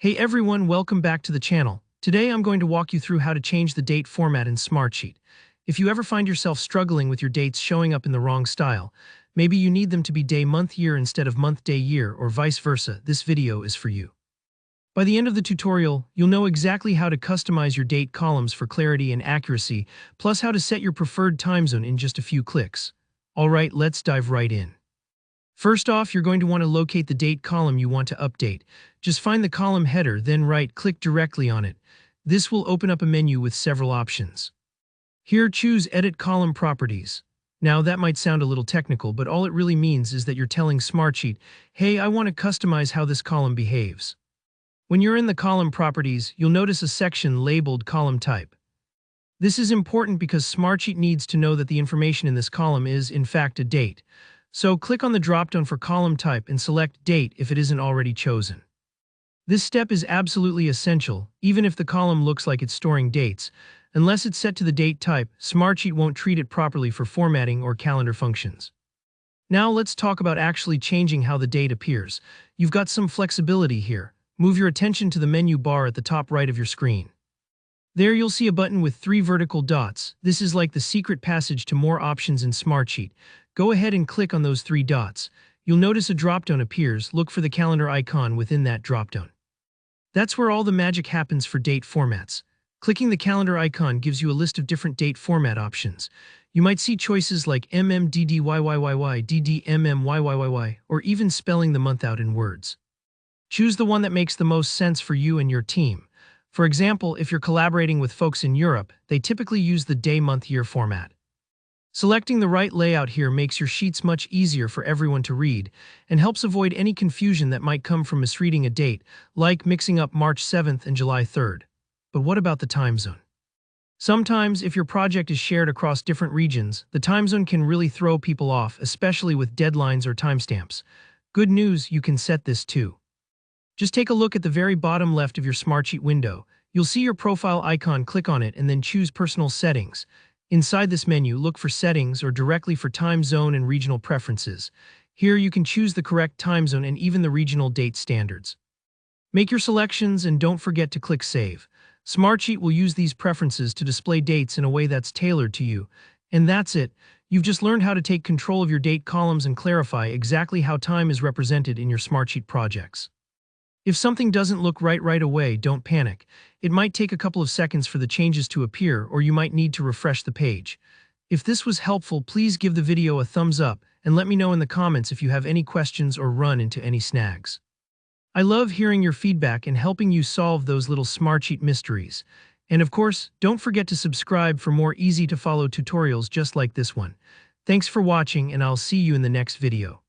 Hey everyone, welcome back to the channel. Today I'm going to walk you through how to change the date format in Smartsheet. If you ever find yourself struggling with your dates showing up in the wrong style, maybe you need them to be day, month, year instead of month, day, year, or vice versa, this video is for you. By the end of the tutorial, you'll know exactly how to customize your date columns for clarity and accuracy, plus how to set your preferred time zone in just a few clicks. Alright, let's dive right in. First off, you're going to want to locate the date column you want to update. Just find the column header, then right-click directly on it. This will open up a menu with several options. Here, choose Edit Column Properties. Now, that might sound a little technical, but all it really means is that you're telling Smartsheet, hey, I want to customize how this column behaves. When you're in the column properties, you'll notice a section labeled Column Type. This is important because Smartsheet needs to know that the information in this column is, in fact, a date. So click on the dropdown for column type and select Date if it isn't already chosen. This step is absolutely essential, even if the column looks like it's storing dates. Unless it's set to the date type, Smartsheet won't treat it properly for formatting or calendar functions. Now let's talk about actually changing how the date appears. You've got some flexibility here. Move your attention to the menu bar at the top right of your screen. There you'll see a button with 3 vertical dots. This is like the secret passage to more options in Smartsheet. Go ahead and click on those 3 dots. You'll notice a dropdown appears. Look for the calendar icon within that dropdown. That's where all the magic happens for date formats. Clicking the calendar icon gives you a list of different date format options. You might see choices like MMDDYYYY, DDMMYYYY, or even spelling the month out in words. Choose the one that makes the most sense for you and your team. For example, if you're collaborating with folks in Europe, they typically use the day, month, year format. Selecting the right layout here makes your sheets much easier for everyone to read and helps avoid any confusion that might come from misreading a date, like mixing up March 7th and July 3rd. But what about the time zone? Sometimes, if your project is shared across different regions, the time zone can really throw people off, especially with deadlines or timestamps. Good news, you can set this too. Just take a look at the very bottom left of your Smartsheet window. You'll see your profile icon, click on it, and then choose Personal Settings. Inside this menu, look for Settings or directly for Time Zone and Regional Preferences. Here you can choose the correct time zone and even the regional date standards. Make your selections and don't forget to click Save. Smartsheet will use these preferences to display dates in a way that's tailored to you. And that's it. You've just learned how to take control of your date columns and clarify exactly how time is represented in your Smartsheet projects. If something doesn't look right away, don't panic. It might take a couple of seconds for the changes to appear, or you might need to refresh the page. If this was helpful, please give the video a thumbs up and let me know in the comments if you have any questions or run into any snags. I love hearing your feedback and helping you solve those little Smartsheet mysteries. And of course, don't forget to subscribe for more easy-to-follow tutorials just like this one. Thanks for watching, and I'll see you in the next video.